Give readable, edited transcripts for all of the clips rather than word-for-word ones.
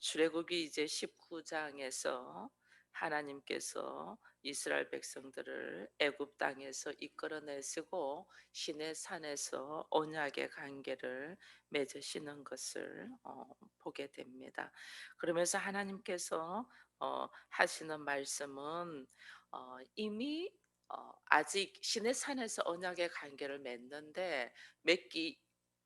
출애굽기 이제 19장에서 하나님께서 이스라엘 백성들을 애굽 땅에서 이끌어내시고 시내 산에서 언약의 관계를 맺으시는 것을 보게 됩니다. 그러면서 하나님께서 하시는 말씀은 이미 아직 시내 산에서 언약의 관계를 맺는데 맺기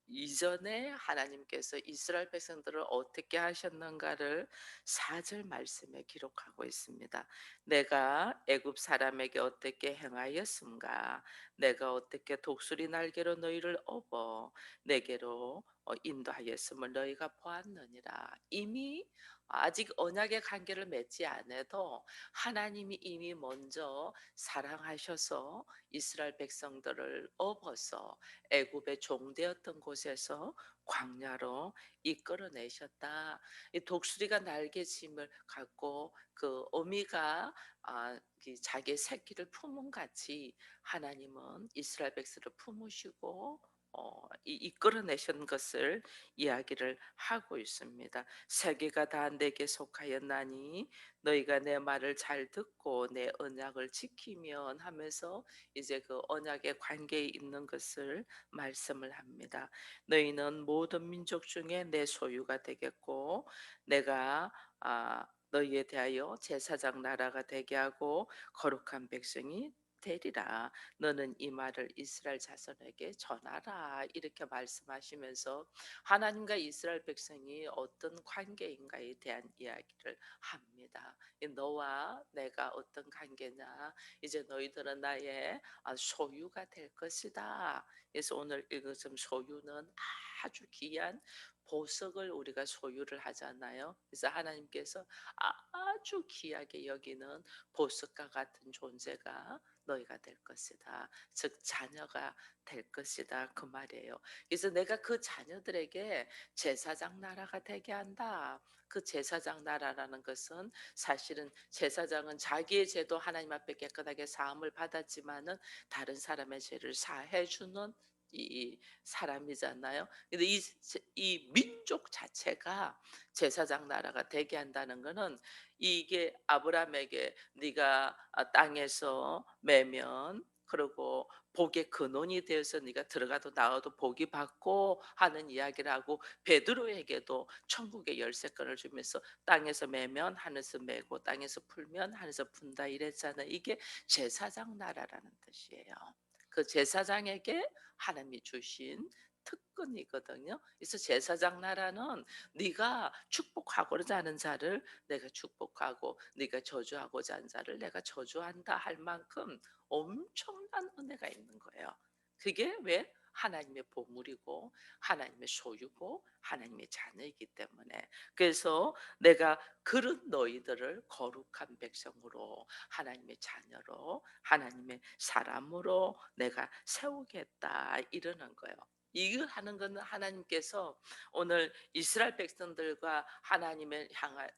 이전에 하나님께서 이스라엘 백성들을 어떻게 하셨는가를 4절 말씀에 기록하고 있습니다. 내가 애굽 사람에게 어떻게 행하였음가, 내가 어떻게 독수리 날개로 너희를 업어 내게로 인도하였음을 너희가 보았느니라. 이미 아직 언약의 관계를 맺지 않아도 하나님이 이미 먼저 사랑하셔서 이스라엘 백성들을 업어서 애굽의 종되었던 곳에서 광야로 이끌어내셨다. 이 독수리가 날개짐을 갖고 그 어미가 자기 새끼를 품은 같이 하나님은 이스라엘 백성을 품으시고 이끌어내신 것을 이야기를 하고 있습니다. 세계가 다 내게 속하였나니 너희가 내 말을 잘 듣고 내 언약을 지키면 하면서 이제 그 언약의 관계에 있는 것을 말씀을 합니다. 너희는 모든 민족 중에 내 소유가 되겠고 내가 너희에 대하여 제사장 나라가 되게 하고 거룩한 백성이 되리라. 너는 이 말을 이스라엘 자손에게 전하라. 이렇게 말씀하시면서 하나님과 이스라엘 백성이 어떤 관계인가에 대한 이야기를 합니다. 너와 내가 어떤 관계냐? 이제 너희들은 나의 소유가 될 것이다. 그래서 오늘 읽은 소유는 아주 귀한 보석을 우리가 소유를 하잖아요. 그래서 하나님께서 아주 귀하게 여기는 보석과 같은 존재가 너희가 될 것이다. 즉 자녀가 될 것이다. 그 말이에요. 그래서 내가 그 자녀들에게 제사장 나라가 되게 한다. 그 제사장 나라라는 것은 사실은 제사장은 자기의 죄도 하나님 앞에 깨끗하게 사함을 받았지만은 다른 사람의 죄를 사해 주는 이 사람이잖아요. 근데 이 민족 자체가 제사장 나라가 되게 한다는 거는 이게 아브라함에게 네가 땅에서 매면 그리고 복의 근원이 되어서 네가 들어가도 나와도 복이 받고 하는 이야기를 하고 베드로에게도 천국의 열쇠권을 주면서 땅에서 매면 하늘에서 매고 땅에서 풀면 하늘에서 푼다 이랬잖아요. 이게 제사장 나라라는 뜻이에요. 그 제사장에게 하나님이 주신 특권이거든요. 그래서 제사장 나라는 네가 축복하고자 하는 자를 내가 축복하고 네가 저주하고자 하는 자를 내가 저주한다 할 만큼 엄청난 은혜가 있는 거예요. 그게 왜? 하나님의 보물이고 하나님의 소유고 하나님의 자녀이기 때문에. 그래서 내가 그런 너희들을 거룩한 백성으로 하나님의 자녀로 하나님의 사람으로 내가 세우겠다 이러는 거예요. 이걸 하는 것은 하나님께서 오늘 이스라엘 백성들과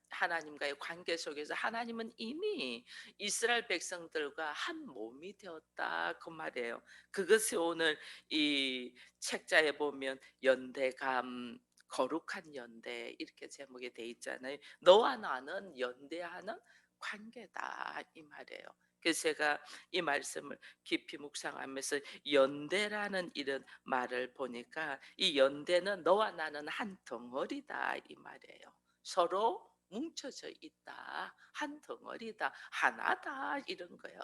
하나님과의 관계 속에서 하나님은 이미 이스라엘 백성들과 한 몸이 되었다 그 말이에요. 그것이 오늘 이 책자에 보면 연대감 거룩한 연대 이렇게 제목이 돼 있잖아요. 너와 나는 연대하는 관계다 이 말이에요. 그래서 제가 이 말씀을 깊이 묵상하면서 연대라는 이런 말을 보니까 이 연대는 너와 나는 한 덩어리다 이 말이에요. 서로 뭉쳐져 있다. 한 덩어리다. 하나다 이런 거예요.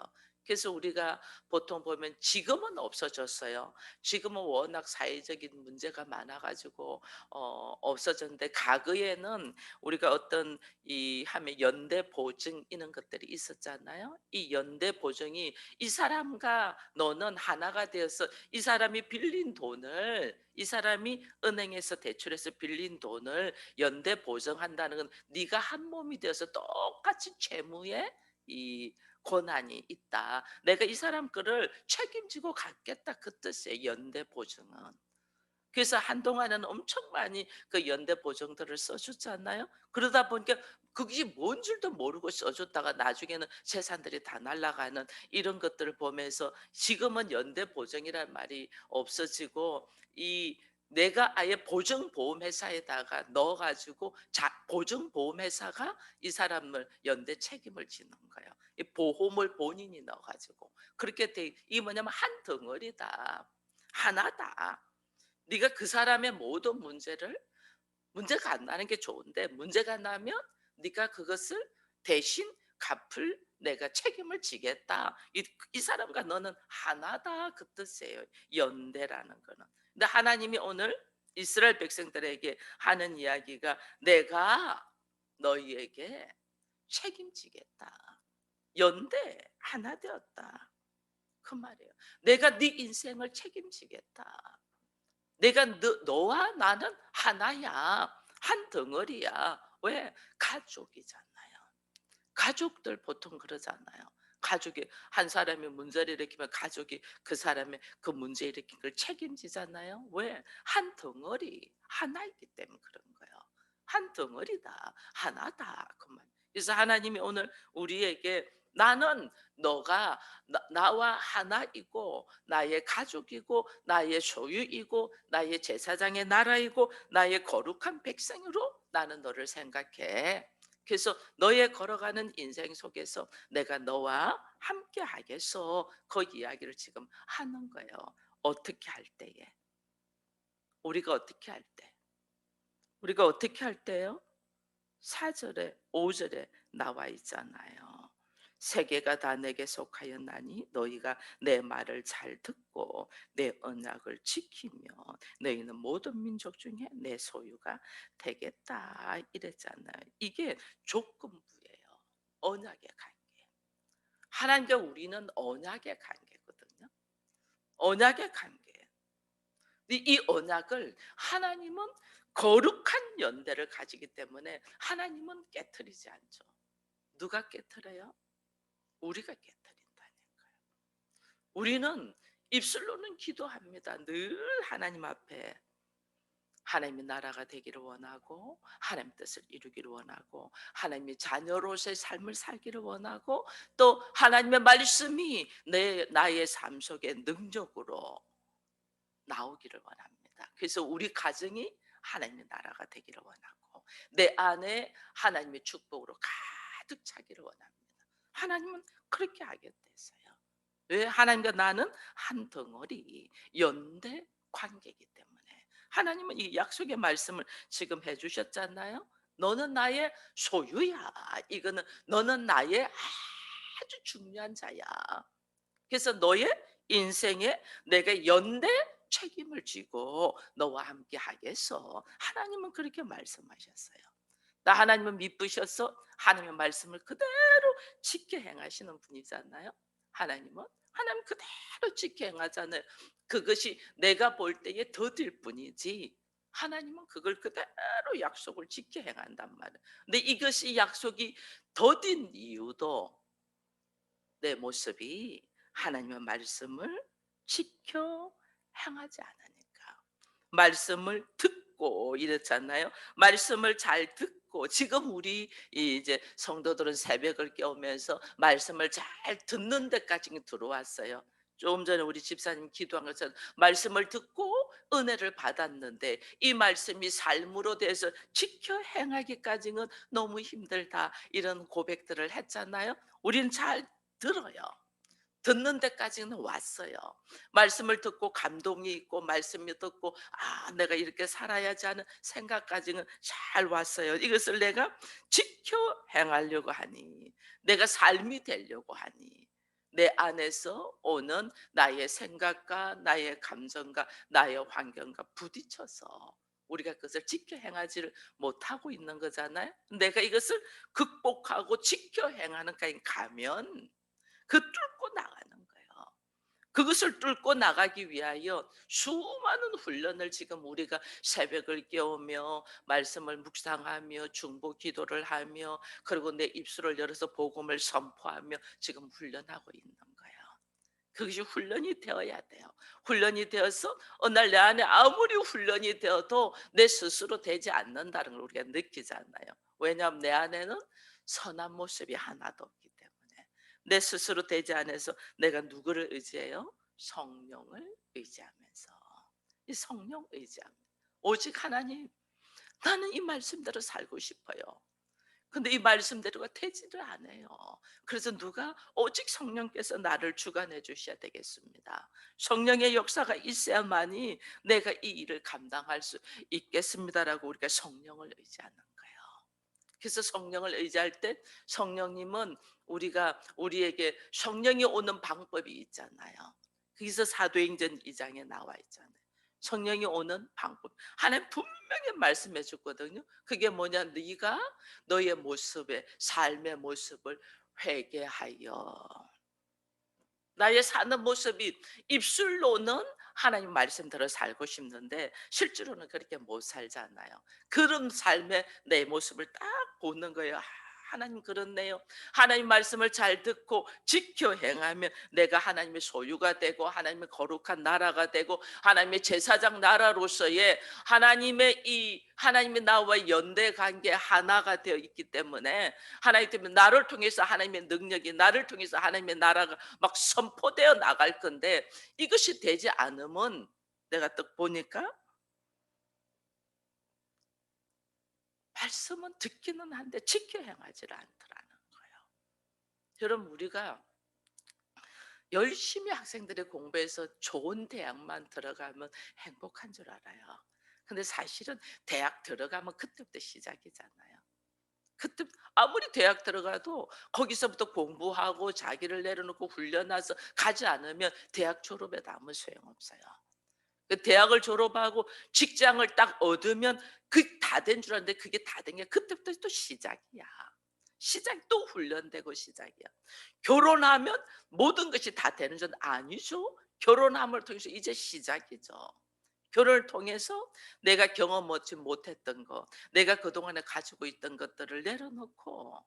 그래서 우리가 보통 보면 지금은 없어졌어요. 지금은 워낙 사회적인 문제가 많아가지고 없어졌는데 과거에는 우리가 어떤 이 하면 연대 보증 이런 것들이 있었잖아요. 이 연대 보증이 이 사람과 너는 하나가 되어서 이 사람이 빌린 돈을 이 사람이 은행에서 대출해서 빌린 돈을 연대 보증한다는 건 네가 한 몸이 되어서 똑같이 채무에 이 권한이 있다. 내가 이 사람 거를 책임지고 갖겠다 그 뜻이에요. 연대 보증은. 그래서 한동안은 엄청 많이 그 연대 보증들을 써줬잖아요. 그러다 보니까 그게 뭔 줄도 모르고 써줬다가 나중에는 재산들이 다 날아가는 이런 것들을 보면서 지금은 연대 보증이란 말이 없어지고 이 내가 아예 보증보험회사에다가 넣어 가지고 보증보험회사가 이 사람을 연대 책임을 지는 거예요. 이 보험을 본인이 넣어 가지고. 그렇게 돼 이게 뭐냐면 한 덩어리다. 하나다. 네가 그 사람의 모든 문제가 안 나는 게 좋은데 문제가 나면 네가 그것을 대신 갚을 내가 책임을 지겠다. 이 사람과 너는 하나다 그 뜻이에요. 연대라는 거는. 근데 하나님이 오늘 이스라엘 백성들에게 하는 이야기가 내가 너희에게 책임지겠다. 연대 하나 되었다. 그 말이에요. 내가 네 인생을 책임지겠다. 내가 너와 나는 하나야. 한 덩어리야. 왜? 가족이잖아요. 가족들 보통 그러잖아요. 가족이 한 사람이 문제를 일으키면 가족이 그 사람의 그 문제 일으킨 걸 책임지잖아요. 왜? 한 덩어리 하나이기 때문에 그런 거예요. 한 덩어리다. 하나다. 그만. 그래서 하나님이 오늘 우리에게 나는 너가 나와 하나이고 나의 가족이고 나의 소유이고 나의 제사장의 나라이고 나의 거룩한 백성으로 나는 너를 생각해. 그래서 너의 걸어가는 인생 속에서 내가 너와 함께 하겠어. 그 이야기를 지금 하는 거예요. 어떻게 할 때에? 우리가 어떻게 할 때? 우리가 어떻게 할 때요? 4절에 5절에 나와 있잖아요. 세계가 다 내게 속하였나니 너희가 내 말을 잘 듣고 내 언약을 지키면 너희는 모든 민족 중에 내 소유가 되겠다 이랬잖아요. 이게 조건부예요. 언약의 관계. 하나님과 우리는 언약의 관계거든요. 언약의 관계. 이 언약을 하나님은 거룩한 연대를 가지기 때문에 하나님은 깨트리지 않죠. 누가 깨트려요? 우리가 깨트린다는 거예요. 우리는 입술로는 기도합니다. 늘 하나님 앞에 하나님의 나라가 되기를 원하고 하나님 뜻을 이루기를 원하고 하나님의 자녀로서의 삶을 살기를 원하고 또 하나님의 말씀이 나의 삶 속에 능력으로 나오기를 원합니다. 그래서 우리 가정이 하나님의 나라가 되기를 원하고 내 안에 하나님의 축복으로 가득 차기를 원합니다. 하나님은 그렇게 하겠대서요. 왜? 하나님과 나는 한 덩어리 연대 관계이기 때문에 하나님은 이 약속의 말씀을 지금 해주셨잖아요. 너는 나의 소유야. 이거는 너는 나의 아주 중요한 자야. 그래서 너의 인생에 내가 연대 책임을 지고 너와 함께 하겠어. 하나님은 그렇게 말씀하셨어요. 나 하나님은 믿으셔서 하나님의 말씀을 그대로 지켜 행하시는 분이잖아요. 하나님 그대로 지켜 행하잖아요. 그것이 내가 볼 때에 더딜 뿐이지 하나님은 그걸 그대로 약속을 지켜 행한단 말이에요. 근데 이것이 약속이 더딘 이유도 내 모습이 하나님의 말씀을 지켜 행하지 않으니까. 말씀을 듣고 이랬잖아요. 말씀을 잘 듣고 지금 우리 이제 성도들은 새벽을 깨우면서 말씀을 잘 듣는 데까지 들어왔어요. 좀 전에 우리 집사님 기도한 것처럼 말씀을 듣고 은혜를 받았는데 이 말씀이 삶으로 돼서 지켜 행하기까지는 너무 힘들다 이런 고백들을 했잖아요. 우리는 잘 들어요. 듣는 데까지는 왔어요. 말씀을 듣고 감동이 있고 말씀을 듣고 '아 내가 이렇게 살아야지.' 하는 생각까지는 잘 왔어요. 이것을 내가 지켜 행하려고 하니 내가 삶이 되려고 하니 내 안에서 오는 나의 생각과 나의 감정과 나의 환경과 부딪혀서 우리가 그것을 지켜 행하지를 못하고 있는 거잖아요. 내가 이것을 극복하고 지켜 행하는 까지 가면 뚫고 나가는 거예요. 그것을 뚫고 나가기 위하여 수많은 훈련을 지금 우리가 새벽을 깨우며 말씀을 묵상하며 중보 기도를 하며 그리고 내 입술을 열어서 복음을 선포하며 지금 훈련하고 있는 거예요. 그것이 훈련이 되어야 돼요. 훈련이 되어서 어느 날 내 안에 아무리 훈련이 되어도 내 스스로 되지 않는다는 걸 우리가 느끼잖아요. 왜냐하면 내 안에는 선한 모습이 하나도 없기 때문에 내 스스로 되지 않아서 내가 누구를 의지해요? 성령을 의지하면서 이 성령 의지합니다. 오직 하나님, 나는 이 말씀대로 살고 싶어요. 근데 이 말씀대로가 되지를 않아요. 그래서 누가 오직 성령께서 나를 주관해 주셔야 되겠습니다. 성령의 역사가 있어야만이 내가 이 일을 감당할 수 있겠습니다라고 우리가 성령을 의지하는 거예요. 그래서 성령을 의지할 때 성령님은 우리에게 성령이 오는 방법이 있잖아요. 거기서 사도행전 2장에 나와 있잖아요. 성령이 오는 방법. 하나님 분명히 말씀해 줬거든요. 그게 뭐냐? 네가 너의 모습에 삶의 모습을 회개하여. 나의 사는 모습이 입술로는 하나님 말씀대로 살고 싶는데 실제로는 그렇게 못 살잖아요. 그런 삶의 내 모습을 딱 보는 거예요. 하나님 그렇네요. 하나님 말씀을 잘 듣고 지켜 행하면 내가 하나님의 소유가 되고 하나님의 거룩한 나라가 되고 하나님의 제사장 나라로서의 하나님의 나와 연대 관계 하나가 되어 있기 때문에 하나님 때문에 나를 통해서 하나님의 능력이 나를 통해서 하나님의 나라가 막 선포되어 나갈 건데 이것이 되지 않으면 내가 딱 보니까 말씀은 듣기는 한데 지켜 행하지를 않더라는 거예요. 여러분 우리가 열심히 학생들이 공부해서 좋은 대학만 들어가면 행복한 줄 알아요. 근데 사실은 대학 들어가면 그때부터 시작이잖아요. 그때 아무리 대학 들어가도 거기서부터 공부하고 자기를 내려놓고 훈련해서 가지 않으면 대학 졸업에 아무 소용없어요. 그 대학을 졸업하고 직장을 딱 얻으면 그 다 된 줄 알았는데 그게 다 된 게 그때부터 또 시작이야. 시작 또 훈련되고 시작이야. 결혼하면 모든 것이 다 되는 줄 아니죠. 결혼함을 통해서 이제 시작이죠. 결혼을 통해서 내가 경험하지 못했던 거, 내가 그동안에 가지고 있던 것들을 내려놓고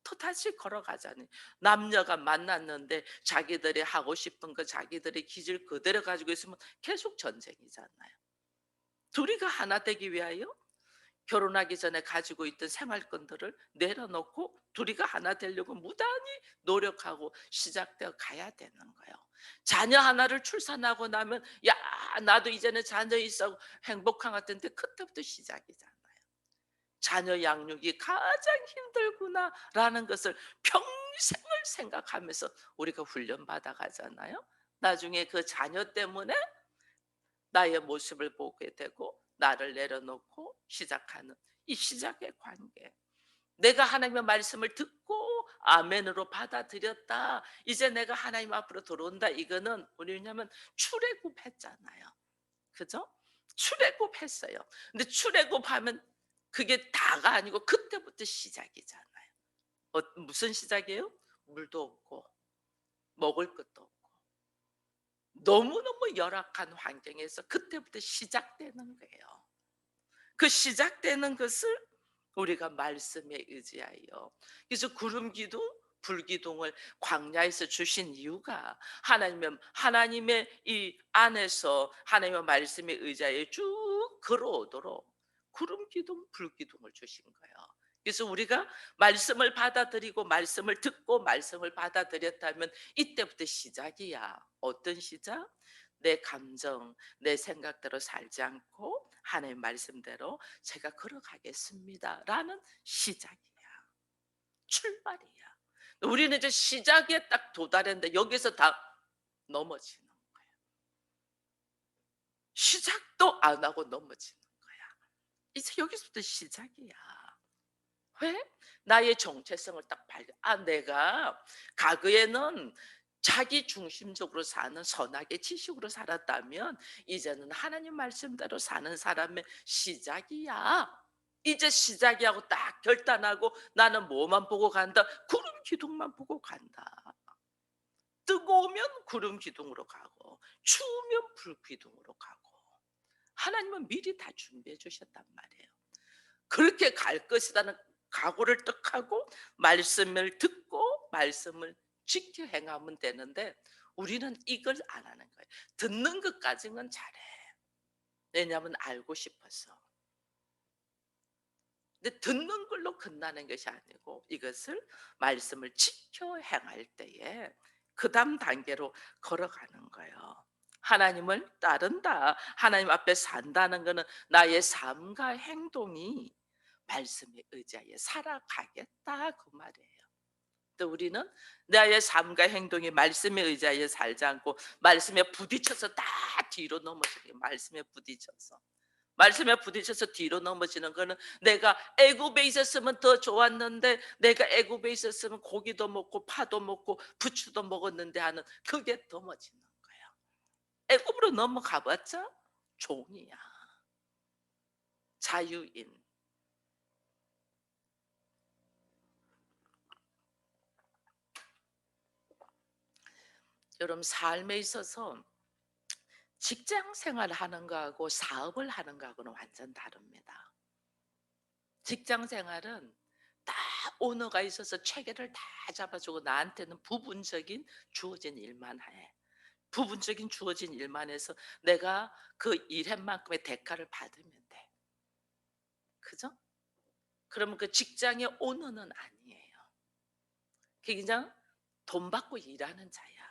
또다시 걸어가자니 남녀가 만났는데 자기들이 하고 싶은 거 자기들의 기질 그대로 가지고 있으면 계속 전쟁이잖아요. 둘이가 하나 되기 위하여 결혼하기 전에 가지고 있던 생활권들을 내려놓고 둘이가 하나 되려고 무단히 노력하고 시작되어 가야 되는 거예요. 자녀 하나를 출산하고 나면 야 나도 이제는 자녀 있어 행복한 것 같은데 그때부터 시작이잖아요. 자녀 양육이 가장 힘들구나라는 것을 평생을 생각하면서 우리가 훈련받아 가잖아요. 나중에 그 자녀 때문에 나의 모습을 보게 되고 나를 내려놓고 시작하는 이 시작의 관계. 내가 하나님의 말씀을 듣고 아멘으로 받아들였다. 이제 내가 하나님 앞으로 들어온다. 이거는 우리 왜냐하면 출애굽했잖아요. 그죠? 출애굽했어요. 근데 출애굽하면 그게 다가 아니고 그때부터 시작이잖아요. 무슨 시작이에요? 물도 없고 먹을 것도 없고 너무너무 열악한 환경에서 그때부터 시작되는 거예요. 그 시작되는 것을 우리가 말씀에 의지하여 그래서 구름 기둥 불기둥을 광야에서 주신 이유가 하나님의 이 안에서 하나님의 말씀에 의지하여 쭉 걸어오도록 구름 기둥 불기둥을 주신 거예요. 그래서 우리가 말씀을 받아들이고 말씀을 듣고 말씀을 받아들였다면 이때부터 시작이야. 어떤 시작? 내 감정, 내 생각대로 살지 않고 하나님 말씀대로 제가 걸어가겠습니다라는 시작이야. 출발이야. 우리는 이제 시작에 딱 도달했는데 여기서 다 넘어지는 거야. 시작도 안 하고 넘어지는 거야. 이제 여기서부터 시작이야. 왜? 나의 정체성을 딱 발견. 내가 과거에는 자기 중심적으로 사는 선악의 지식으로 살았다면 이제는 하나님 말씀대로 사는 사람의 시작이야. 이제 시작이 하고 딱 결단하고 나는 뭐만 보고 간다? 구름 기둥만 보고 간다. 뜨거우면 구름 기둥으로 가고 추우면 불 기둥으로 가고 하나님은 미리 다 준비해 주셨단 말이에요. 그렇게 갈 것이라는 각오를 딱 하고 말씀을 듣고 말씀을 지켜 행하면 되는데 우리는 이걸 안 하는 거예요. 듣는 것까지는 잘해. 왜냐하면 알고 싶어서. 근데 듣는 걸로 끝나는 것이 아니고 이것을 말씀을 지켜 행할 때에 그 다음 단계로 걸어가는 거예요. 하나님을 따른다, 하나님 앞에 산다는 것은 나의 삶과 행동이 말씀에 의지하여 살아가겠다 그 말이에요. 또 우리는 나의 삶과 행동이 말씀에 의지하여 살지 않고 말씀에 부딪혀서 다 뒤로 넘어지게, 말씀에 부딪혀서 뒤로 넘어지는 거는 내가 애굽에 있었으면 더 좋았는데, 내가 애굽에 있었으면 고기도 먹고 파도 먹고 부추도 먹었는데 하는, 그게 넘어지는 거예요. 애굽으로 넘어가 봤자 종이야, 자유인. 여러분, 삶에 있어서 직장 생활을 하는 거하고 사업을 하는 거하고는 완전 다릅니다. 직장 생활은 다 오너가 있어서 체계를 다 잡아주고 나한테는 부분적인 주어진 일만 해. 부분적인 주어진 일만 해서 내가 그 일한 만큼의 대가를 받으면 돼. 그죠? 그러면 그 직장의 오너는 아니에요. 그냥 돈 받고 일하는 자야.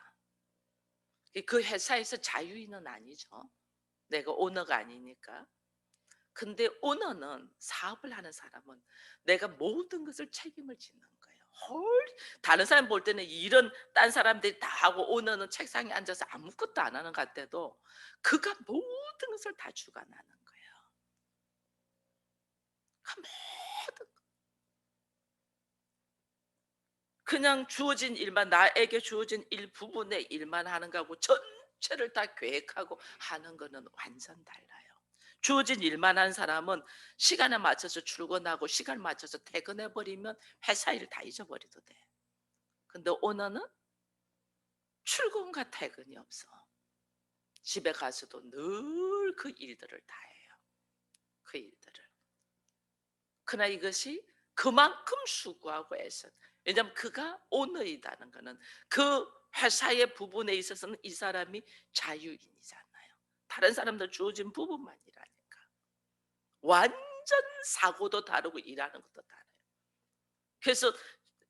그 회사에서 자유인은 아니죠. 내가 오너가 아니니까. 근데 오너는, 사업을 하는 사람은 내가 모든 것을 책임을 지는 거예요. 다른 사람 볼 때는 일은 딴 사람들이 다 하고 오너는 책상에 앉아서 아무것도 안 하는 것 같아도 그가 모든 것을 다 주관하는 거예요. 그 모든, 그냥 주어진 일만, 나에게 주어진 일부분의 일만 하는 거하고 전체를 다 계획하고 하는 거는 완전 달라요. 주어진 일만 한 사람은 시간에 맞춰서 출근하고 시간에 맞춰서 퇴근해 버리면 회사 일 다 잊어버려도 돼. 근데 오너는 출근과 퇴근이 없어. 집에 가서도 늘 그 일들을 다 해요. 그 일들을. 그러나 이것이 그만큼 수고하고 애써. 왜냐하면 그가 오너이다는 것은 그 회사의 부분에 있어서는 이 사람이 자유인이잖아요. 다른 사람들 주어진 부분만 일하니까. 완전 사고도 다르고 일하는 것도 달라요. 그래서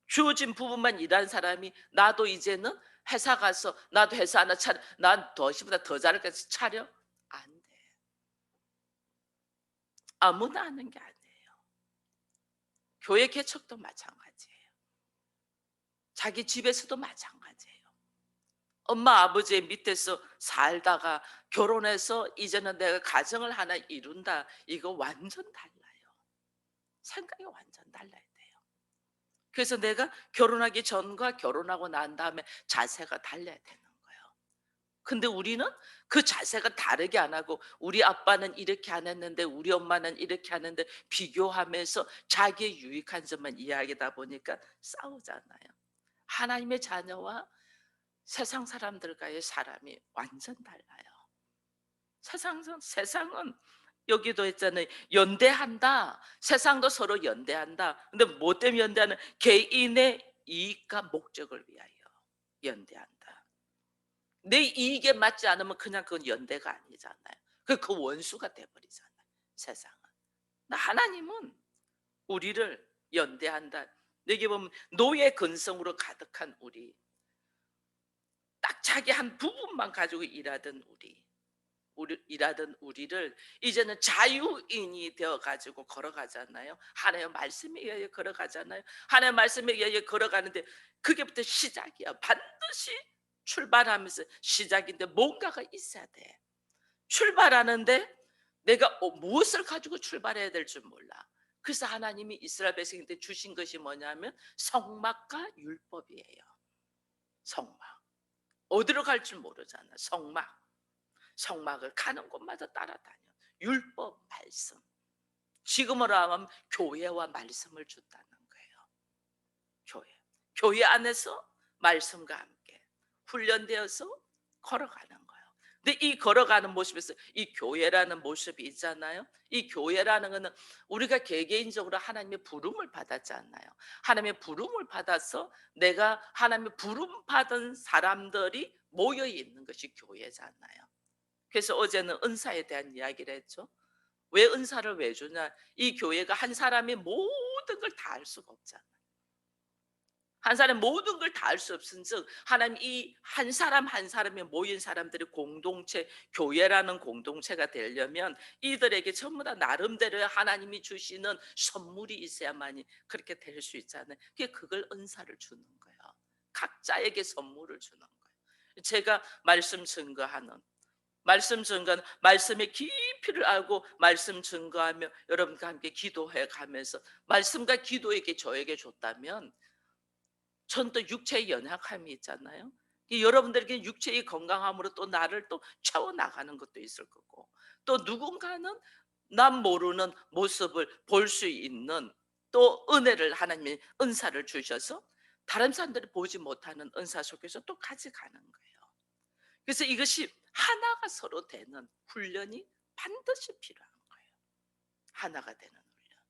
주어진 부분만 일하는 사람이, 나도 이제는 회사 가서 나도 회사 하나 차려, 난 너시보다 더 잘할까 해서 차려? 안 돼. 아무나 하는 게 아니에요. 교회 개척도 마찬가지예요. 자기 집에서도 마찬가지예요. 엄마 아버지의 밑에서 살다가 결혼해서 이제는 내가 가정을 하나 이룬다, 이거 완전 달라요. 생각이 완전 달라야 돼요. 그래서 내가 결혼하기 전과 결혼하고 난 다음에 자세가 달라야 되는 거예요. 근데 우리는 그 자세가 다르게 안 하고, 우리 아빠는 이렇게 안 했는데 우리 엄마는 이렇게 하는데 비교하면서 자기의 유익한 점만 이야기하다 보니까 싸우잖아요. 하나님의 자녀와 세상 사람들과의 사람이 완전 달라요. 세상은 여기도 했잖아요. 연대한다. 세상도 서로 연대한다. 근데 뭐 때문에 연대하는? 개인의 이익과 목적을 위하여 연대한다. 내 이익에 맞지 않으면 그냥 그건 연대가 아니잖아요. 그 원수가 돼버리잖아요. 세상은. 하나님은 우리를 연대한다. 여기 보면 노예 근성으로 가득한 우리, 딱 자기 한 부분만 가지고 일하던 우리를 이제는 자유인이 되어 가지고 걸어가잖아요. 하나님의 말씀에 의해 걸어가잖아요. 하나님의 말씀에 의해 걸어가는데 그게부터 시작이야. 반드시 출발하면서 시작인데 뭔가가 있어야 돼. 출발하는데 내가 무엇을 가지고 출발해야 될 줄 몰라. 그래서 하나님이 이스라엘 백성한테 주신 것이 뭐냐면 성막과 율법이에요. 성막. 어디로 갈 줄 모르잖아. 성막을 가는 곳마다 따라다녀. 율법, 말씀. 지금으로 하면 교회와 말씀을 준다는 거예요. 교회 안에서 말씀과 함께 훈련되어서 걸어가는 거예요. 근데 이 걸어가는 모습에서 이 교회라는 모습이 있잖아요. 이 교회라는 것은 우리가 개개인적으로 하나님의 부름을 받았잖아요. 하나님의 부름을 받아서 내가 하나님의 부름 받은 사람들이 모여 있는 것이 교회잖아요. 그래서 어제는 은사에 대한 이야기를 했죠. 왜 은사를 왜 주냐? 이 교회가 한 사람이 모든 걸 다 할 수가 없잖아요. 한 사람 모든 걸 다 할 수 없은즉 하나님 이 한 사람 한 사람이 모인 사람들이 공동체, 교회라는 공동체가 되려면 이들에게 전부 다 나름대로 하나님이 주시는 선물이 있어야만이 그렇게 될 수 있잖아요. 그걸 은사를 주는 거예요. 각자에게 선물을 주는 거예요. 제가 말씀 증거는 말씀의 깊이를 알고 말씀 증거하며 여러분과 함께 기도해 가면서 말씀과 기도에게 저에게 줬다면 전 또 육체의 연약함이 있잖아요. 이 여러분들에게 육체의 건강함으로 또 나를 또 채워나가는 것도 있을 거고, 또 누군가는 남 모르는 모습을 볼 수 있는 또 은혜를 하나님이 은사를 주셔서 다른 사람들이 보지 못하는 은사 속에서 또 같이 가는 거예요. 그래서 이것이 하나가 서로 되는 훈련이 반드시 필요한 거예요. 하나가 되는 훈련.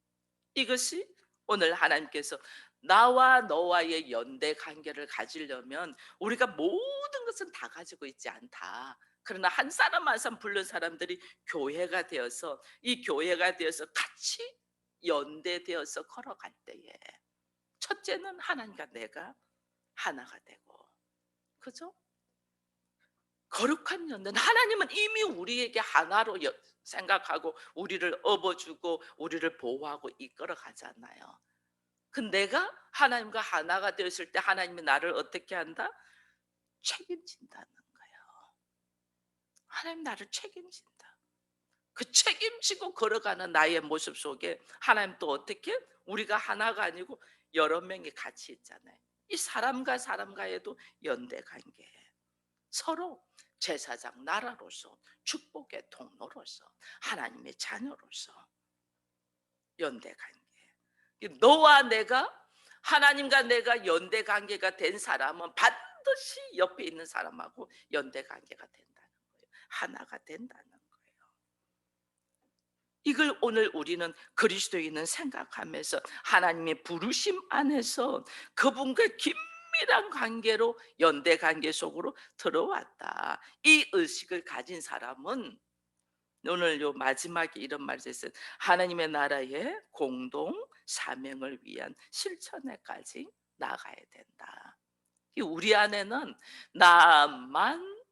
이것이 오늘 하나님께서 나와 너와의 연대 관계를 가지려면 우리가 모든 것은 다 가지고 있지 않다. 그러나 한 사람 한 사람 부른 사람들이 교회가 되어서 이 교회가 되어서 같이 연대되어서 걸어갈 때에 첫째는 하나님과 내가 하나가 되고, 그죠? 거룩한 연대는 하나님은 이미 우리에게 하나로 생각하고 우리를 업어주고 우리를 보호하고 이끌어 가잖아요. 그 내가 하나님과 하나가 되었을 때 하나님이 나를 어떻게 한다? 책임진다는 거예요. 하나님 나를 책임진다. 그 책임지고 걸어가는 나의 모습 속에 하나님 또 어떻게? 우리가 하나가 아니고 여러 명이 같이 있잖아요. 이 사람과 사람과의도 연대 관계. 서로 제사장 나라로서 축복의 통로로서 하나님의 자녀로서 연대 관계. 너와 내가 하나님과 내가 연대 관계가 된 사람은 반드시 옆에 있는 사람하고 연대 관계가 된다는 거예요. 하나가 된다는 거예요. 이걸 오늘 우리는 그리스도인은 생각하면서 하나님의 부르심 안에서 그분과 긴밀한 관계로 연대 관계 속으로 들어왔다. 이 의식을 가진 사람은 오늘 요 마지막에 이런 말이 있어요. 하나님의 나라의 공동 사명을 위한 실천에까지 나가야 된다. 우리 안에는 나만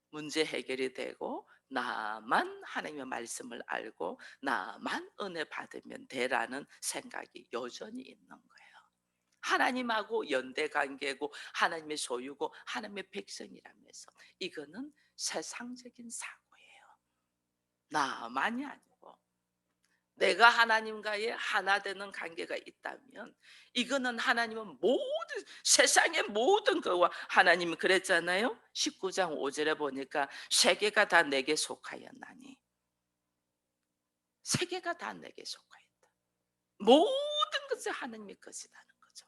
문제 해결이 되고 나만 하나님의 말씀을 알고 나만 은혜 받으면 되라는 생각이 여전히 있는 거예요. 하나님하고 연대 관계고 하나님의 소유고 하나님의 백성이라면서 이거는 세상적인 사고예요. 나만이 아니고 내가 하나님과의 하나 되는 관계가 있다면 이거는 하나님은 모든 세상의 모든 것과 하나님이 그랬잖아요. 19장 5절에 보니까 세계가 다 내게 속하였나니 세계가 다 내게 속하였다. 모든 것이 하나님의 것이라는 거죠.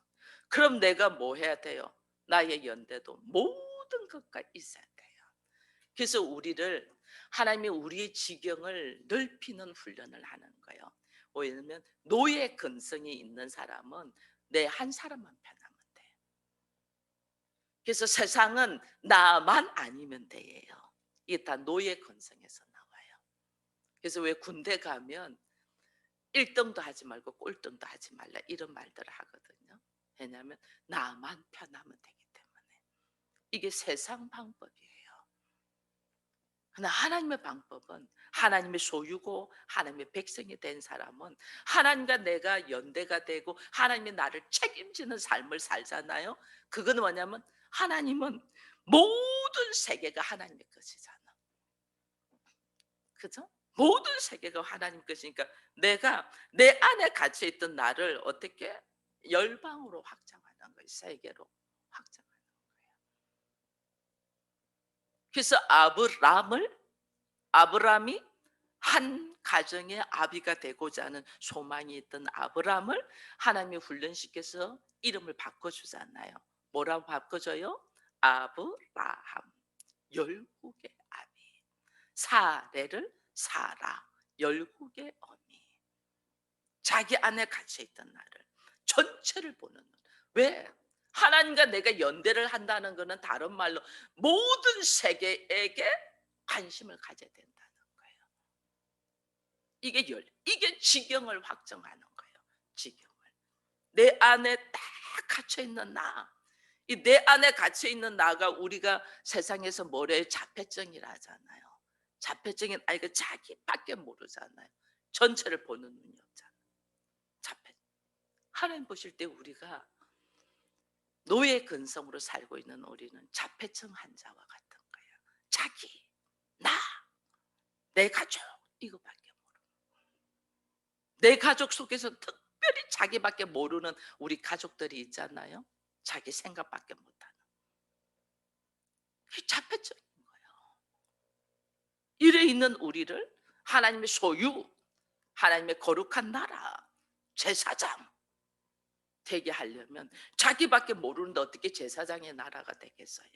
그럼 내가 뭐 해야 돼요? 나의 연대도 모든 것과 있어야 돼요. 그래서 우리를 하나님이 우리의 지경을 넓히는 훈련을 하는 거예요. 왜냐하면 노예 근성이 있는 사람은 내 한 사람만 편하면 돼. 그래서 세상은 나만 아니면 돼요. 이게 다 노예 근성에서 나와요. 그래서 왜 군대 가면 1등도 하지 말고 꼴등도 하지 말라 이런 말들을 하거든요. 왜냐하면 나만 편하면 되기 때문에. 이게 세상 방법이에요. 그러나 하나님의 방법은 하나님의 소유고 하나님의 백성이 된 사람은 하나님과 내가 연대가 되고 하나님이 나를 책임지는 삶을 살잖아요. 그건 뭐냐면 하나님은 모든 세계가 하나님의 것이잖아. 그죠? 모든 세계가 하나님 것이니까 내가 내 안에 갇혀 있던 나를 어떻게 열방으로 확장하는 거예요. 세계로 확장하는 거예요. 그래서 아브람이 한 가정의 아비가 되고자 하는 소망이 있던 아브람을 하나님이 훈련시켜서 이름을 바꿔주잖아요. 뭐라고 바꿔줘요? 아브라함, 열국의 아비. 사례를 사라, 열국의 어미. 자기 안에 갇혀있던 나를 전체를 보는 눈. 왜? 하나님과 내가 연대를 한다는 것은 다른 말로 모든 세계에게 관심을 가져야 된다는 거예요. 이게 지경을 확정하는 거예요. 지경을 내 안에 딱 갇혀 있는 나, 이 내 안에 갇혀 있는 나가 우리가 세상에서 뭐래 자폐증이라 하잖아요. 자폐증인 아이가 자기밖에 모르잖아요. 전체를 보는 눈이 없잖아요. 자폐. 하나님 보실 때 우리가 노예 근성으로 살고 있는 우리는 자폐증 환자와 같은 거예요. 자기, 나, 내 가족 이거밖에 모르는. 내 가족 속에서 특별히 자기밖에 모르는 우리 가족들이 있잖아요. 자기 생각밖에 못하는. 그게 자폐증인 거예요. 이래 있는 우리를 하나님의 소유, 하나님의 거룩한 나라, 제사장 되게 하려면 자기밖에 모르는데 어떻게 제사장의 나라가 되겠어요?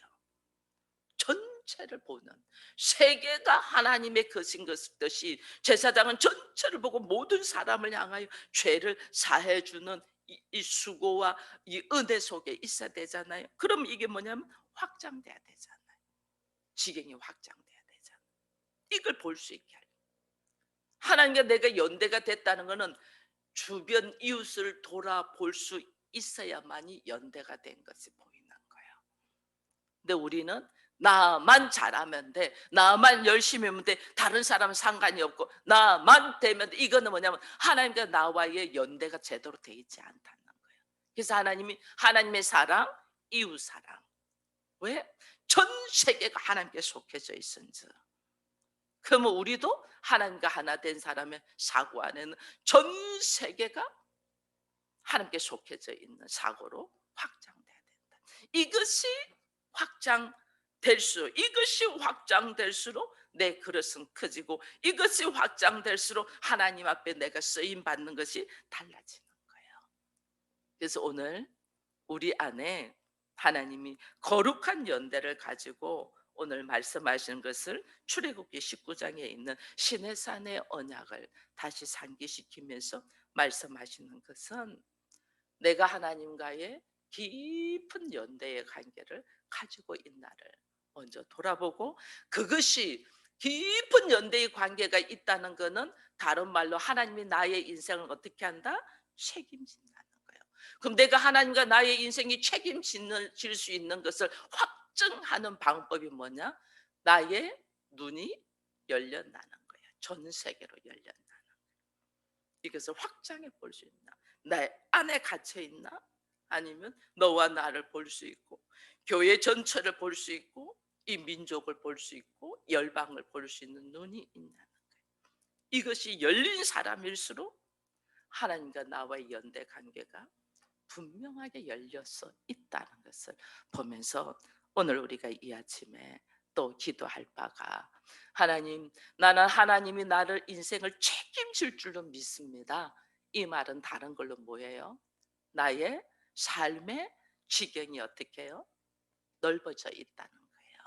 전체를 보는, 세계가 하나님의 것인 것듯이 제사장은 전체를 보고 모든 사람을 향하여 죄를 사해 주는 이 수고와 이 은혜 속에 있어야 되잖아요. 그럼 이게 뭐냐면 확장돼야 되잖아요. 지경이 확장돼야 되잖아요. 이걸 볼 수 있게 하려. 하나님과 내가 연대가 됐다는 것은 주변 이웃을 돌아볼 수 있어야만이 연대가 된 것이 보이는 거예요. 근데 우리는 나만 잘하면 돼, 나만 열심히 하면 돼, 다른 사람은 상관이 없고 나만 되면 돼. 이거는 뭐냐면 하나님과 나와의 연대가 제대로 돼 있지 않다는 거예요. 그래서 하나님이 하나님의 사랑, 이웃 사랑. 왜? 전 세계가 하나님께 속해져 있은지. 그러면 우리도 하나님과 하나 된 사람의 사고 안에는 전 세계가 하나님께 속해져 있는 사고로 확장돼야 된다. 이것이 확장될수록 내 그릇은 커지고, 이것이 확장될수록 하나님 앞에 내가 쓰임 받는 것이 달라지는 거예요. 그래서 오늘 우리 안에 하나님이 거룩한 연대를 가지고 오늘 말씀하시는 것을 출애굽기 19장에 있는 시내산의 언약을 다시 상기시키면서 말씀하시는 것은, 내가 하나님과의 깊은 연대의 관계를 가지고 있나를 먼저 돌아보고, 그것이 깊은 연대의 관계가 있다는 것은 다른 말로 하나님이 나의 인생을 어떻게 한다? 책임진다는 거예요. 그럼 내가 하나님과 나의 인생이 책임질 수 있는 것을 확증하는 방법이 뭐냐? 나의 눈이 열렸다는 거예요. 전 세계로 열렸다는 거예요. 이것을 확장해 볼 수 있나? 내 안에 갇혀 있나? 아니면 너와 나를 볼 수 있고, 교회 전체를 볼 수 있고, 이 민족을 볼 수 있고, 열방을 볼 수 있는 눈이 있냐는 거예요. 이것이 열린 사람일수록 하나님과 나와의 연대 관계가 분명하게 열려서 있다는 것을 보면서, 오늘 우리가 이 아침에 또 기도할 바가, 하나님, 나는 하나님이 나를 인생을 책임질 줄로 믿습니다. 이 말은 다른 걸로 뭐예요? 나의 삶의 지경이 어떻게 해요? 넓어져 있다는 거예요.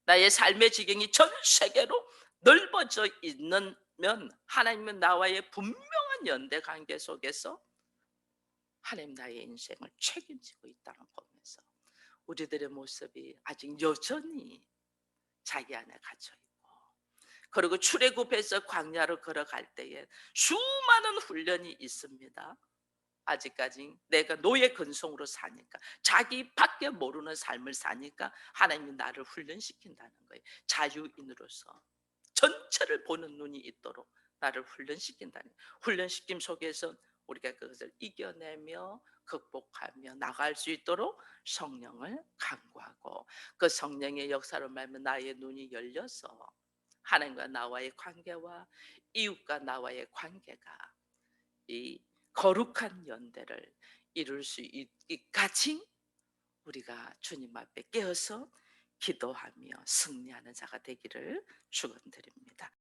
나의 삶의 지경이 전 세계로 넓어져 있는 면 하나님은 나와의 분명한 연대 관계 속에서 하나님 나의 인생을 책임지고 있다는 보면서, 우리들의 모습이 아직 여전히 자기 안에 갇혀 있고, 그리고 출애굽해서 광야로 걸어갈 때에 수많은 훈련이 있습니다. 아직까지 내가 노예 근성으로 사니까, 자기밖에 모르는 삶을 사니까 하나님이 나를 훈련시킨다는 거예요. 자유인으로서 전체를 보는 눈이 있도록 나를 훈련시킨다는 거예요. 훈련시킴 속에서 우리가 그것을 이겨내며 극복하며 나갈 수 있도록 성령을 간구하고, 그 성령의 역사로 말하면 나의 눈이 열려서 하나님과 나와의 관계와 이웃과 나와의 관계가 이 거룩한 연대를 이룰 수 있기까지 우리가 주님 앞에 깨어서 기도하며 승리하는 자가 되기를 축원드립니다.